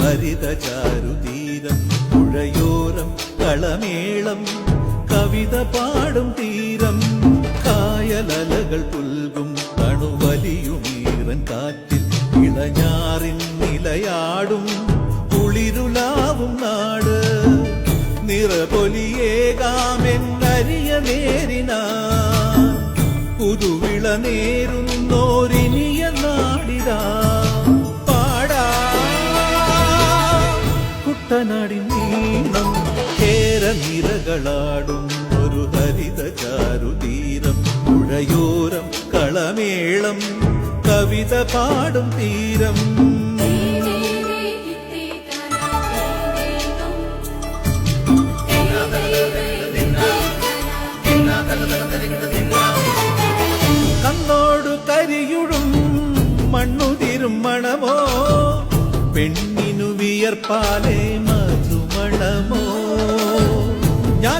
ഹരിത ചാരുതീരം പുഴയോരം കളമേളം കവിത പാടും തീരം കായലലകൾ പുൽകും തണുവലിയുമീറൻ കാറ്റിൽ ഇളഞ്ഞാറിൻ നിലയാടും കുളിരുലാവും നാട് നിറപൊലിയേകാമെന്നരിയ നേരിനാ പുതുവിള നേരുന്നോരിനിയ നാടിതാ പാടാ കുട്ടനാടിൻ നീളം കേരനിരകളാടും ഒരു ഹരിത ചാരുതീരം പുഴയോരം കളമേളം കവിത പാടും തീരം കണ്ണോടു കരിയുടും മണ്ണുതിരും മണമോ പെണ്ണിനു വിയർപ്പാലേ മധുമണമോ ഞാൻ